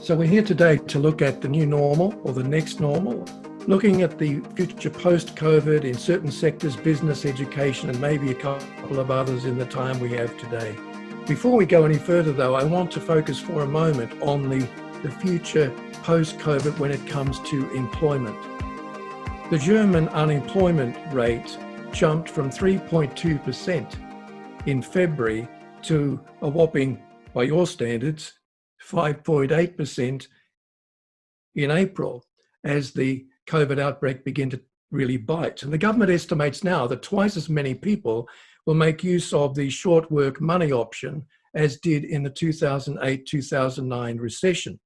So we're here today to look at the new normal or the next normal, looking at the future post-COVID in certain sectors, business, education, and maybe a couple of others in the time we have today. Before we go any further though, I want to focus for a moment on the future post-COVID when it comes to employment. The German unemployment rate jumped from 3.2% in February to a whopping, by your standards, 5.8% in April as the COVID outbreak began to really bite. And the government estimates now that twice as many people will make use of the short work money option as did in the 2008-2009 recession.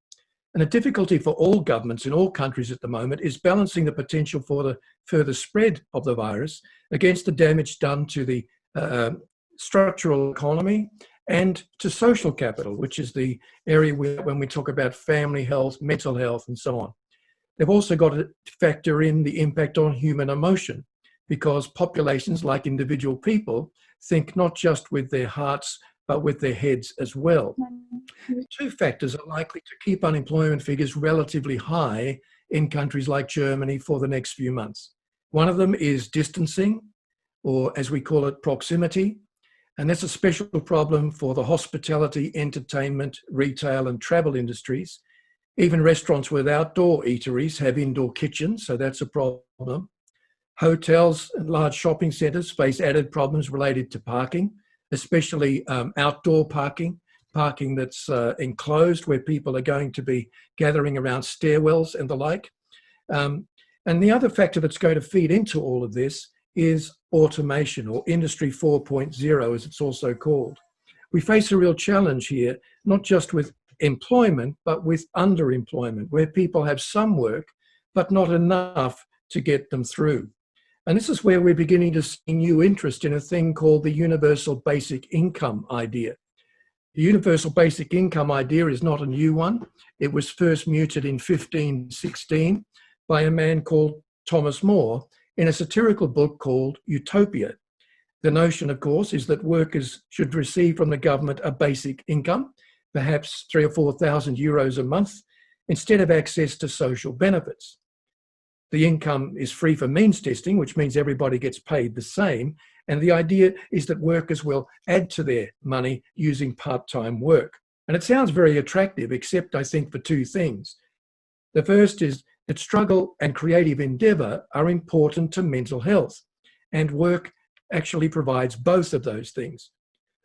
And the difficulty for all governments in all countries at the moment is balancing the potential for the further spread of the virus against the damage done to the structural economy and to social capital, which is the area where, when we talk about family health, mental health, and so on. They've also got to factor in the impact on human emotion, because populations, like individual people, think not just with their hearts, but with their heads as well. Two factors are likely to keep unemployment figures relatively high in countries like Germany for the next few months. One of them is distancing, or as we call it, proximity. And that's a special problem for the hospitality, entertainment, retail and travel industries. Even restaurants with outdoor eateries have indoor kitchens, so that's a problem. Hotels and large shopping centres face added problems related to parking, especially outdoor parking that's enclosed where people are going to be gathering around stairwells and the like. And the other factor that's going to feed into all of this is automation, or Industry 4.0 as it's also called. We face a real challenge here, not just with employment, but with underemployment, where people have some work, but not enough to get them through. And this is where we're beginning to see new interest in a thing called the universal basic income idea. The universal basic income idea is not a new one. It was first mooted in 1516 by a man called Thomas More in a satirical book called Utopia. The notion, of course, is that workers should receive from the government a basic income, perhaps 3,000 or 4,000 euros a month, instead of access to social benefits. The income is free for means testing, which means everybody gets paid the same. And the idea is that workers will add to their money using part-time work. And it sounds very attractive, except I think for two things. The first is that struggle and creative endeavour are important to mental health, and work actually provides both of those things.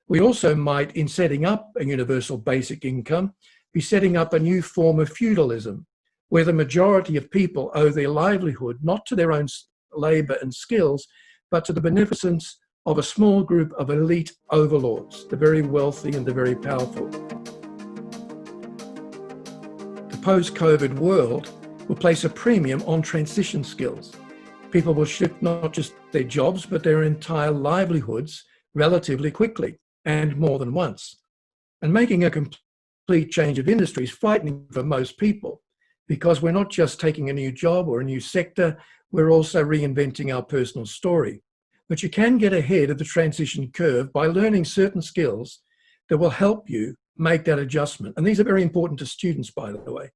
We also might, in setting up a universal basic income, be setting up a new form of feudalism, where the majority of people owe their livelihood not to their own labour and skills, but to the beneficence of a small group of elite overlords, the very wealthy and the very powerful. The post-COVID world will place a premium on transition skills. People will shift not just their jobs, but their entire livelihoods relatively quickly and more than once. And making a complete change of industry is frightening for most people, because we're not just taking a new job or a new sector, we're also reinventing our personal story. But you can get ahead of the transition curve by learning certain skills that will help you make that adjustment. And these are very important to students, by the way.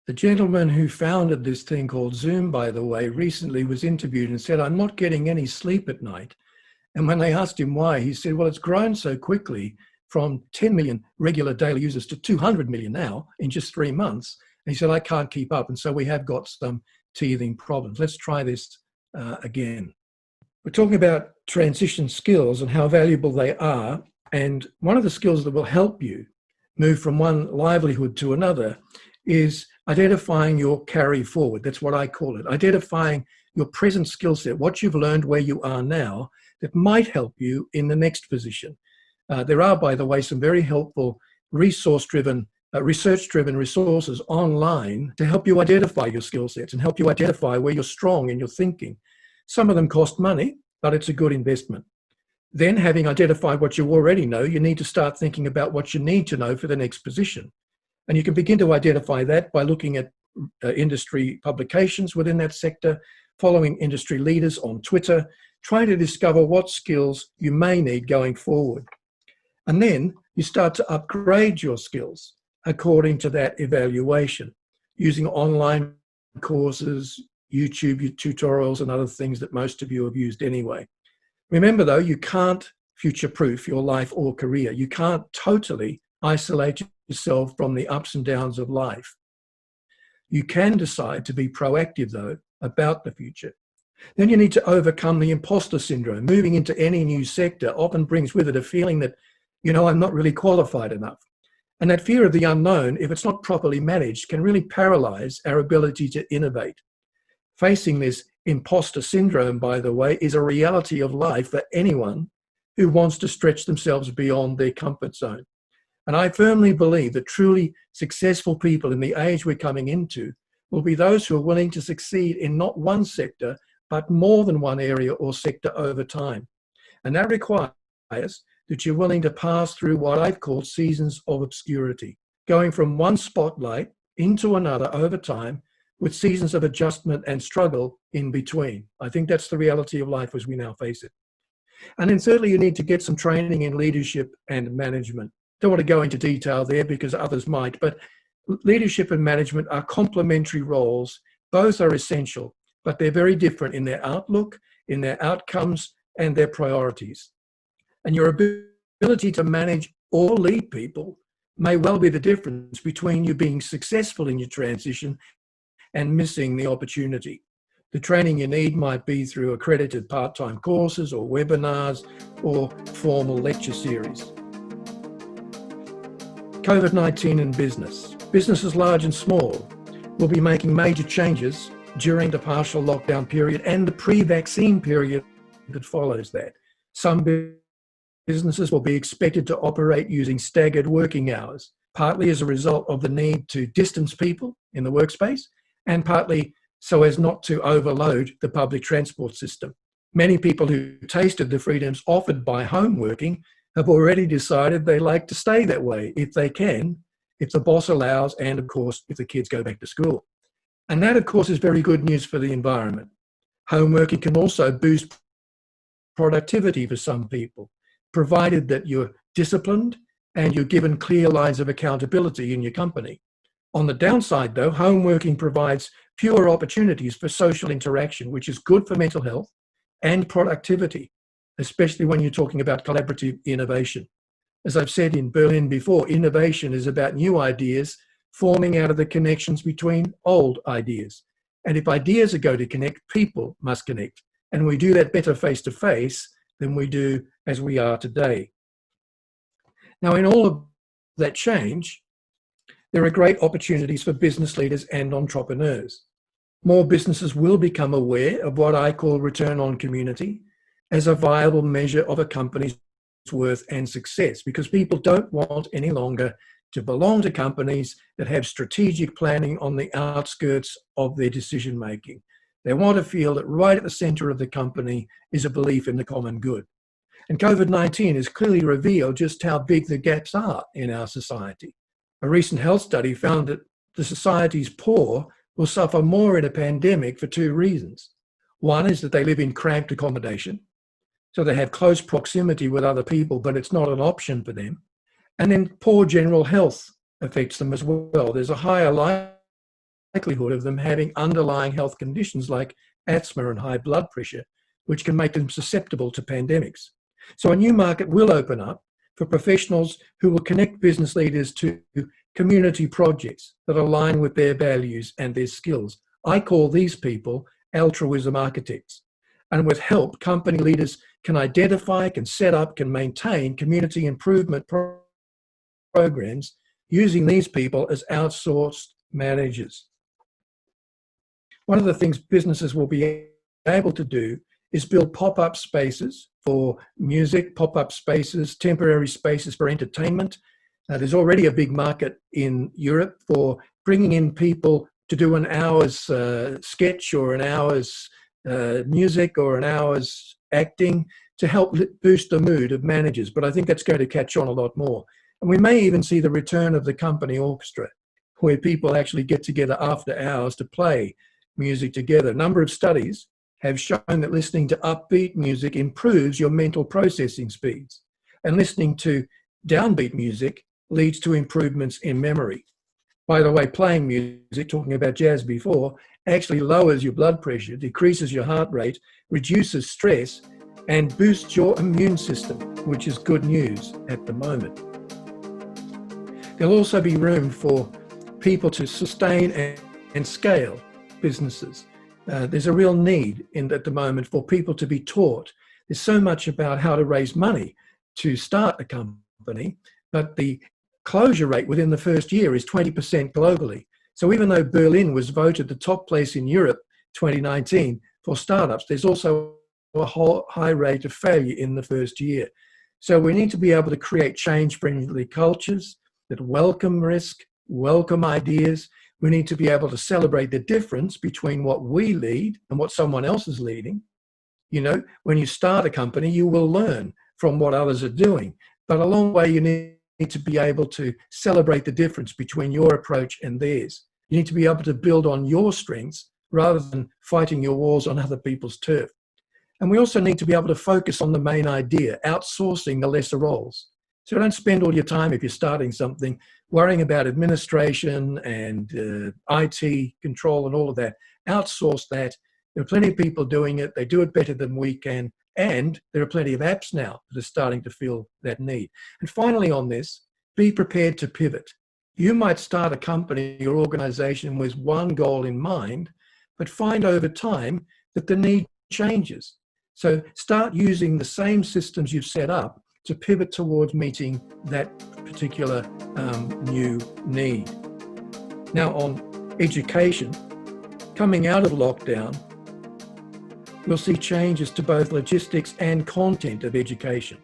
The gentleman who founded this thing called Zoom, by the way, recently was interviewed and said, "I'm not getting any sleep at night." And when they asked him why, he said, well, it's grown so quickly from 10 million regular daily users to 200 million now in just 3 months. And he said, I can't keep up. And so we have got some teething problems. Let's try this again. We're talking about transition skills and how valuable they are. And one of the skills that will help you move from one livelihood to another is identifying your carry forward. That's what I call it. Identifying your present skill set, what you've learned where you are now that might help you in the next position. There are, by the way, some very helpful resource-driven, research-driven resources online to help you identify your skill sets and help you identify where you're strong in your thinking. Some of them cost money, but it's a good investment. Then, having identified what you already know, you need to start thinking about what you need to know for the next position. And you can begin to identify that by looking at industry publications within that sector, following industry leaders on Twitter, trying to discover what skills you may need going forward. And then you start to upgrade your skills. according to that evaluation, using online courses, YouTube tutorials, and other things that most of you have used anyway. Remember though, you can't future-proof your life or career. You can't totally isolate yourself from the ups and downs of life. You can decide to be proactive though about the future. Then you need to overcome the imposter syndrome. Moving into any new sector often brings with it a feeling that, you know, I'm not really qualified enough. And that fear of the unknown, if it's not properly managed, can really paralyze our ability to innovate. Facing this imposter syndrome, by the way, is a reality of life for anyone who wants to stretch themselves beyond their comfort zone. And I firmly believe that truly successful people in the age we're coming into will be those who are willing to succeed in not one sector, but more than one area or sector over time. And that requires that you're willing to pass through what I've called seasons of obscurity, going from one spotlight into another over time, with seasons of adjustment and struggle in between. I think that's the reality of life as we now face it. And then thirdly, you need to get some training in leadership and management. Don't want to go into detail there because others might, but leadership and management are complementary roles. Both are essential, but they're very different in their outlook, in their outcomes, and their priorities. And your ability to manage or lead people may well be the difference between you being successful in your transition and missing the opportunity. The training you need might be through accredited part-time courses or webinars or formal lecture series. COVID-19 in business. Businesses large and small will be making major changes during the partial lockdown period and the pre-vaccine period that follows that. Some businesses will be expected to operate using staggered working hours, partly as a result of the need to distance people in the workspace, and partly so as not to overload the public transport system. Many people who tasted the freedoms offered by home working have already decided they like to stay that way if they can, if the boss allows, and of course, if the kids go back to school. And that, of course, is very good news for the environment. Home working can also boost productivity for some people, provided that you're disciplined and you're given clear lines of accountability in your company. On the downside, though, home working provides fewer opportunities for social interaction, which is good for mental health and productivity, especially when you're talking about collaborative innovation. As I've said in Berlin before, innovation is about new ideas forming out of the connections between old ideas. And if ideas are going to connect, people must connect. And we do that better face-to-face than we do as we are today. Now, in all of that change, there are great opportunities for business leaders and entrepreneurs. More businesses will become aware of what I call return on community as a viable measure of a company's worth and success, because people don't want any longer to belong to companies that have strategic planning on the outskirts of their decision making. They want to feel that right at the center of the company is a belief in the common good. And COVID-19 has clearly revealed just how big the gaps are in our society. A recent health study found that the society's poor will suffer more in a pandemic for two reasons. One is that they live in cramped accommodation, so they have close proximity with other people, but it's not an option for them. And then poor general health affects them as well. There's a higher likelihood of them having underlying health conditions like asthma and high blood pressure, which can make them susceptible to pandemics. So a new market will open up for professionals who will connect business leaders to community projects that align with their values and their skills. I call these people altruism architects. And with help, company leaders can identify, can set up, can maintain community improvement programs using these people as outsourced managers. One of the things businesses will be able to do is build pop-up spaces for music, pop-up spaces, temporary spaces for entertainment. There's already a big market in Europe for bringing in people to do an hour's sketch or an hour's music or an hour's acting to help boost the mood of managers. But I think that's going to catch on a lot more. And we may even see the return of the company orchestra, where people actually get together after hours to play music together. A number of studies have shown that listening to upbeat music improves your mental processing speeds. And listening to downbeat music leads to improvements in memory. By the way, playing music, talking about jazz before, actually lowers your blood pressure, decreases your heart rate, reduces stress, and boosts your immune system, which is good news at the moment. There'll also be room for people to sustain and scale businesses. There's a real need at the moment for people to be taught. There's so much about how to raise money to start a company, but the closure rate within the first year is 20% globally. So even though Berlin was voted the top place in Europe 2019 for startups, there's also a high rate of failure in the first year. So we need to be able to create change-friendly cultures that welcome risk, welcome ideas. We need to be able to celebrate the difference between what we lead and what someone else is leading. You know, when you start a company, you will learn from what others are doing, but along the way you need to be able to celebrate the difference between your approach and theirs. You need to be able to build on your strengths rather than fighting your wars on other people's turf. And we also need to be able to focus on the main idea, outsourcing the lesser roles. So don't spend all your time, if you're starting something, worrying about administration and IT control and all of that. Outsource that. There are plenty of people doing it. They do it better than we can. And there are plenty of apps now that are starting to feel that need. And finally on this, be prepared to pivot. You might start a company or organization with one goal in mind, but find over time that the need changes. So start using the same systems you've set up to pivot towards meeting that particular new need. Now on education, coming out of lockdown, we'll see changes to both logistics and content of education.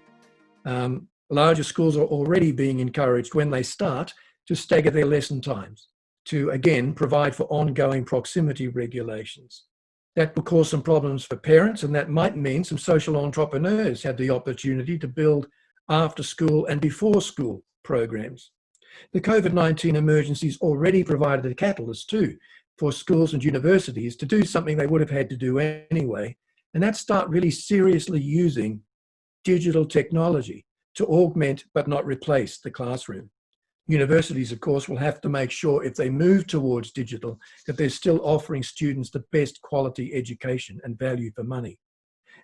Larger schools are already being encouraged when they start to stagger their lesson times, to again provide for ongoing proximity regulations. That will cause some problems for parents, and that might mean some social entrepreneurs have the opportunity to build after school and before school programs. The COVID-19 emergency's already provided a catalyst too for schools and universities to do something they would have had to do anyway, and that's start really seriously using digital technology to augment but not replace the classroom. Universities, of course, will have to make sure if they move towards digital that they're still offering students the best quality education and value for money.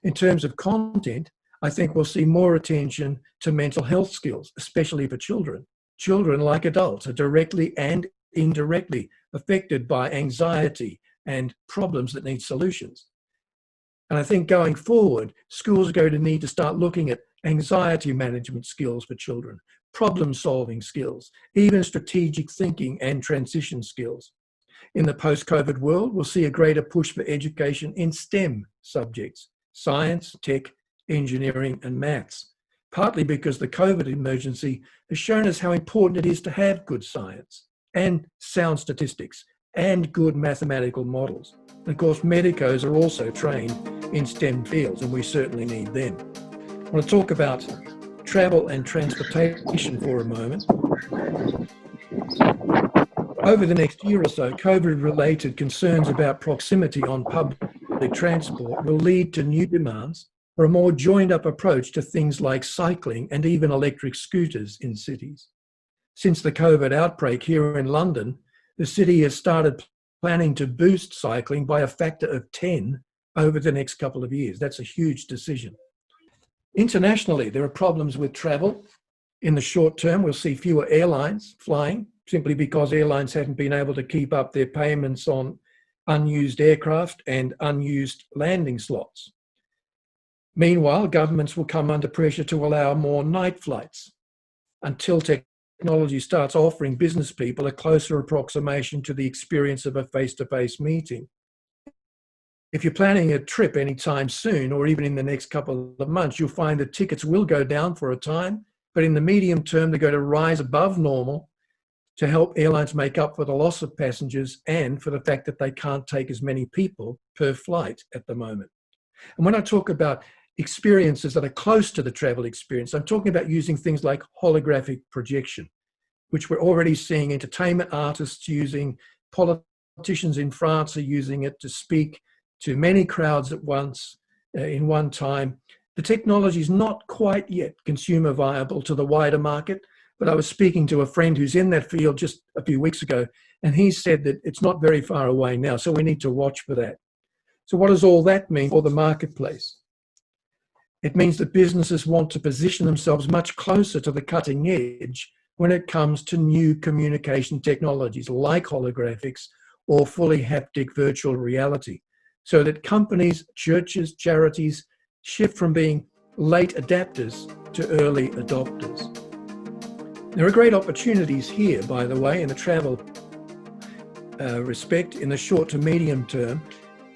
In terms of content, I think we'll see more attention to mental health skills, especially for children. Children, like adults, are directly and indirectly affected by anxiety and problems that need solutions. And I think going forward, schools are going to need to start looking at anxiety management skills for children, problem-solving skills, even strategic thinking and transition skills. In the post-COVID world, we'll see a greater push for education in STEM subjects, science, tech, engineering, and maths, partly because the COVID emergency has shown us how important it is to have good science and sound statistics and good mathematical models. And of course, medicos are also trained in STEM fields, and we certainly need them. I want to talk about travel and transportation for a moment. Over the next year or so, COVID-related concerns about proximity on public transport will lead to new demands for a more joined-up approach to things like cycling and even electric scooters in cities. Since the COVID outbreak here in London, the city has started planning to boost cycling by a factor of 10 over the next couple of years. That's a huge decision. Internationally, there are problems with travel. In the short term, we'll see fewer airlines flying simply because airlines haven't been able to keep up their payments on unused aircraft and unused landing slots. Meanwhile, governments will come under pressure to allow more night flights until technology starts offering business people a closer approximation to the experience of a face-to-face meeting. If you're planning a trip anytime soon, or even in the next couple of months, you'll find that tickets will go down for a time, but in the medium term, they're going to rise above normal to help airlines make up for the loss of passengers and for the fact that they can't take as many people per flight at the moment. And when I talk about experiences that are close to the travel experience, I'm talking about using things like holographic projection, which we're already seeing entertainment artists using. Politicians in France are using it to speak to many crowds at once in one time. The technology is not quite yet consumer viable to the wider market, but I was speaking to a friend who's in that field just a few weeks ago, and he said that it's not very far away now, so we need to watch for that. So what does all that mean for the marketplace? It means that businesses want to position themselves much closer to the cutting edge when it comes to new communication technologies like holographics or fully haptic virtual reality, so that companies, churches, charities shift from being late adapters to early adopters. There are great opportunities here, by the way, in the travel respect, in the short to medium term,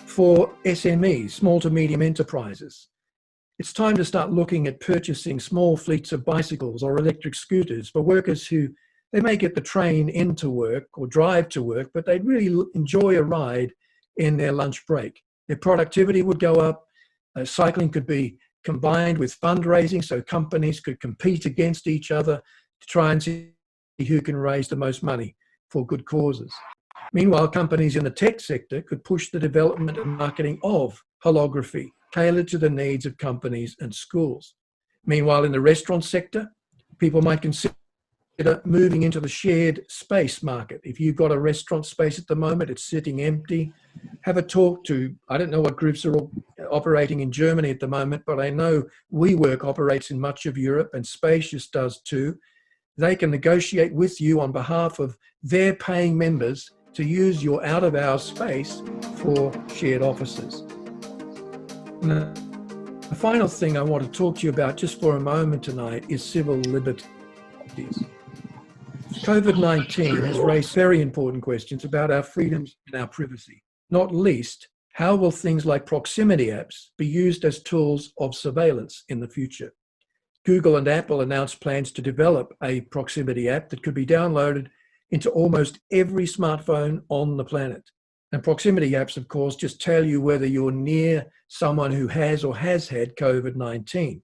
for SMEs, small to medium enterprises. It's time to start looking at purchasing small fleets of bicycles or electric scooters for workers who they may get the train into work or drive to work, but they'd really enjoy a ride in their lunch break. Their productivity would go up. Cycling could be combined with fundraising, so companies could compete against each other to try and see who can raise the most money for good causes. Meanwhile, companies in the tech sector could push the development and marketing of holography, tailored to the needs of companies and schools. Meanwhile, in the restaurant sector, people might consider moving into the shared space market. If you've got a restaurant space at the moment, it's sitting empty, have a talk to, I don't know what groups are operating in Germany at the moment, but I know WeWork operates in much of Europe and Spacious does too. They can negotiate with you on behalf of their paying members to use your out-of-hours space for shared offices. Now, the final thing I want to talk to you about just for a moment tonight is civil liberties. COVID-19 has raised very important questions about our freedoms and our privacy. Not least, how will things like proximity apps be used as tools of surveillance in the future? Google and Apple announced plans to develop a proximity app that could be downloaded into almost every smartphone on the planet. And proximity apps, of course, just tell you whether you're near someone who has or has had COVID-19. Of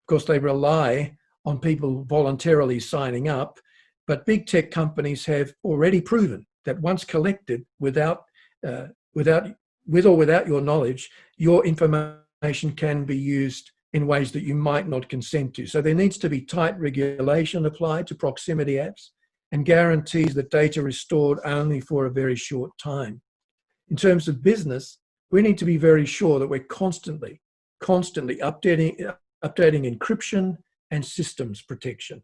course, they rely on people voluntarily signing up, but big tech companies have already proven that once collected with or without your knowledge, your information can be used in ways that you might not consent to. So there needs to be tight regulation applied to proximity apps and guarantees that data is stored only for a very short time. In terms of business, we need to be very sure that we're constantly updating encryption and systems protection,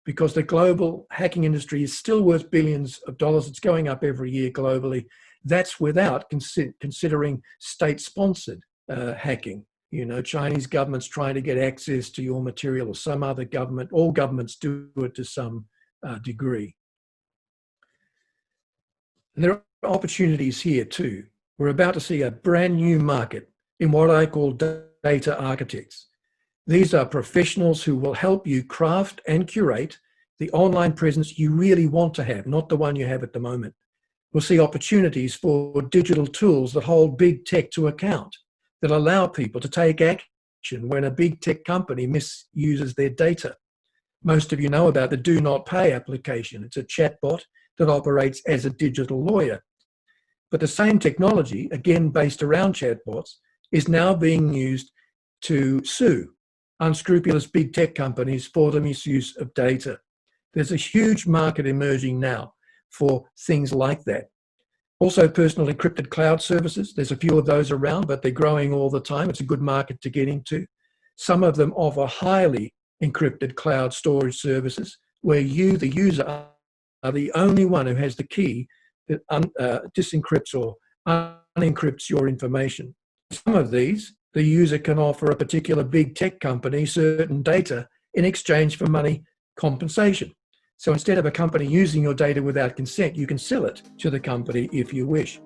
because the global hacking industry is still worth billions of dollars. It's going up every year globally. That's without considering state-sponsored hacking. You know, Chinese governments trying to get access to your material, or some other government. All governments do it to some degree. And there are opportunities here too. We're about to see a brand new market in what I call data architects. These are professionals who will help you craft and curate the online presence you really want to have, not the one you have at the moment. We'll see opportunities for digital tools that hold big tech to account, that allow people to take action when a big tech company misuses their data. Most of you know about the Do Not Pay application. It's a chatbot that operates as a digital lawyer. But the same technology, again based around chatbots, is now being used to sue unscrupulous big tech companies for the misuse of data. There's a huge market emerging now for things like that. Also, personal encrypted cloud services. There's a few of those around, but they're growing all the time. It's a good market to get into. Some of them offer highly encrypted cloud storage services where you, the user, are the only one who has the key that disencrypts or unencrypts your information. Some of these, the user can offer a particular big tech company certain data in exchange for money compensation. So instead of a company using your data without consent, you can sell it to the company if you wish.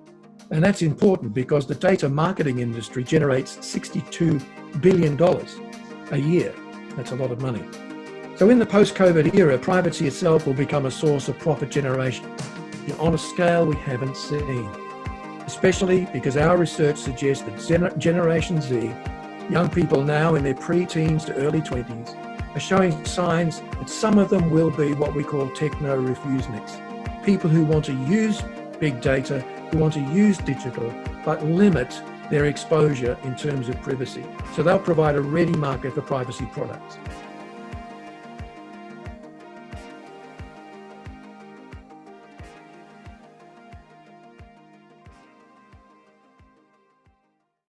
And that's important because the data marketing industry generates $62 billion a year. That's a lot of money. So in the post-COVID era, privacy itself will become a source of profit generation on a scale we haven't seen, especially because our research suggests that Generation Z, young people now in their pre-teens to early 20s, are showing signs that some of them will be what we call techno-refuseniks, people who want to use big data, who want to use digital, but limit their exposure in terms of privacy. So they'll provide a ready market for privacy products.